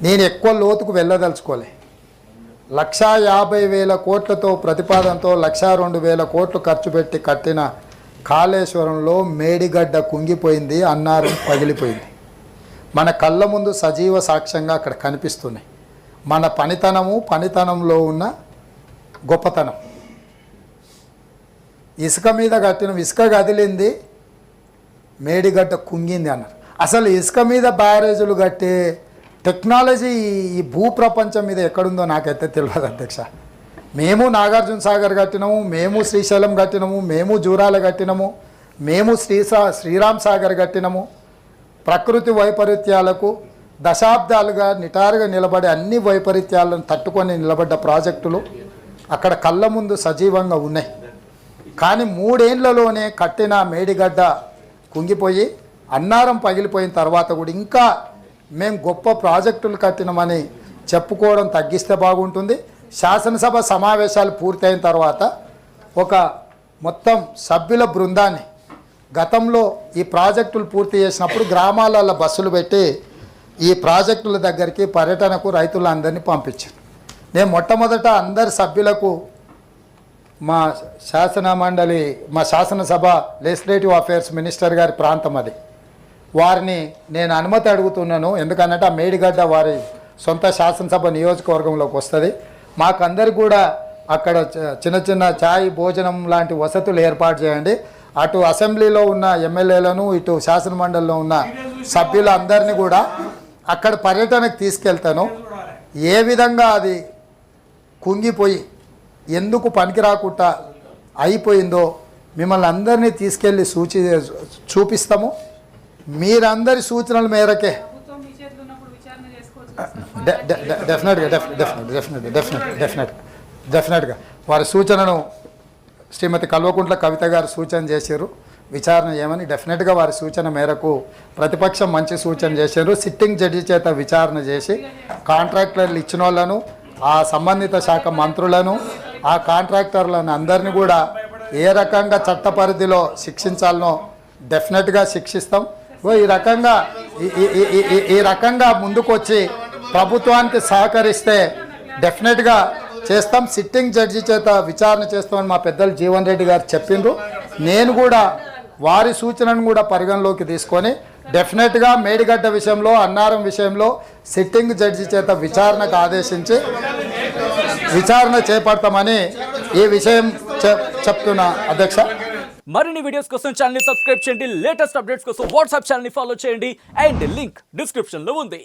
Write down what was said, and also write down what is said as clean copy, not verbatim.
నేను ఎక్కువ లోతుకు వెళ్ళదలుచుకోలే. 1,50,000 కోట్లతో ప్రతిపాదనతో 1,02,000 కోట్లు ఖర్చు పెట్టి కట్టిన కాళేశ్వరంలో మేడిగడ్డ కుంగిపోయింది, అన్నారం పగిలిపోయింది. మన కళ్ళ ముందు సజీవ సాక్ష్యంగా అక్కడ కనిపిస్తున్నాయి. మన పనితనంలో ఉన్న గొప్పతనం. ఇసుక మీద కట్టిన ఇసుక కదిలింది, మేడిగడ్డ కుంగింది అన్నారు. అసలు ఇసుక మీద బ్యారేజీలు కట్టే టెక్నాలజీ ఈ భూప్రపంచం మీద ఎక్కడుందో నాకైతే తెలియదు అధ్యక్ష. మేము నాగార్జున సాగర్ కట్టినాము, మేము శ్రీశైలం కట్టినాము, మేము జూరాల కట్టినాము, మేము శ్రీరామ్ సాగర్ కట్టినాము. ప్రకృతి వైపరీత్యాలకు దశాబ్దాలుగా నిటారుగా నిలబడే అన్ని వైపరీత్యాలను తట్టుకొని నిలబడ్డ ప్రాజెక్టులు అక్కడ కళ్ళ ముందు సజీవంగా ఉన్నాయి. కానీ 3 ఏళ్లలోనే కట్టిన మేడిగడ్డ కుంగిపోయి అన్నారం పగిలిపోయిన తర్వాత కూడా ఇంకా మేము గొప్ప ప్రాజెక్టులు కట్టినామని చెప్పుకోవడం తగ్గిస్తే బాగుంటుంది. శాసనసభ సమావేశాలు పూర్తయిన తర్వాత ఒక మొత్తం సభ్యుల బృందాన్ని గతంలో ఈ ప్రాజెక్టులు పూర్తి చేసినప్పుడు గ్రామాలలో బస్సులు పెట్టి ఈ ప్రాజెక్టుల దగ్గరికి పర్యటనకు రైతులందరినీ పంపించాను. నేను మొట్టమొదట అందరి సభ్యులకు మా శాసనసభ లెజిస్లేటివ్ అఫేర్స్ మినిస్టర్ గారి ప్రాంతం అది, వారిని నేను అనుమతి అడుగుతున్నాను. ఎందుకనంటే ఆ మేడిగడ్డ వారి సొంత శాసనసభ నియోజకవర్గంలోకి వస్తుంది. మాకందరికి కూడా అక్కడ చిన్న చిన్న ఛాయ్ భోజనం లాంటి వసతులు ఏర్పాటు చేయండి. అటు అసెంబ్లీలో ఉన్న ఎమ్మెల్యేలను, ఇటు శాసనమండలిలో ఉన్న సభ్యులందరినీ కూడా అక్కడ పర్యటనకు తీసుకెళ్తాను. ఏ విధంగా అది కుంగిపోయి ఎందుకు పనికి రాకుండా అయిపోయిందో మిమ్మల్ని అందరినీ తీసుకెళ్ళి చూపిస్తాము. మీరందరి సూచనల మేరకే డెఫినెట్గా వారి సూచనను శ్రీమతి కల్వకుంట్ల కవిత గారు సూచన చేశారు విచారణ చేయమని. డెఫినెట్గా వారి సూచన మేరకు ప్రతిపక్షం మంచి సూచన చేశారు. సిట్టింగ్ జడ్జి చేత విచారణ చేసి కాంట్రాక్టర్లు ఇచ్చిన వాళ్ళను, ఆ సంబంధిత శాఖ మంత్రులను, ఆ కాంట్రాక్టర్లను అందరినీ కూడా ఏ రకంగా చట్ట పరిధిలో శిక్షించాలనో డెఫినెట్గా శిక్షిస్తాం. ఈ రకంగా ముందుకు వచ్చి ప్రభుత్వానికి సహకరిస్తే డెఫినెట్గా చేస్తాం. సిట్టింగ్ జడ్జి చేత విచారణ చేస్తామని మా పెద్దలు జీవన్ రెడ్డి గారు చెప్పిండ్రు. నేను కూడా వారి సూచనను కూడా పరిగణలోకి తీసుకొని డెఫినెట్గా మేడిగడ్డ విషయంలో, అన్నారం విషయంలో సిట్టింగ్ జడ్జి చేత విచారణకు ఆదేశించి విచారణ చేపడతామని ఈ విషయం చెప్తున్నా అధ్యక్ష. మరిన్ని వీడియోస్ కోసం ఛానల్ ని సబ్స్క్రైబ్ చేయండి. లేటెస్ట్ అప్డేట్స్ కోసం వాట్సాప్ ఛానల్ ని ఫాలో చేయండి. అండ్ లింక్ డిస్క్రిప్షన్ లో ఉంది.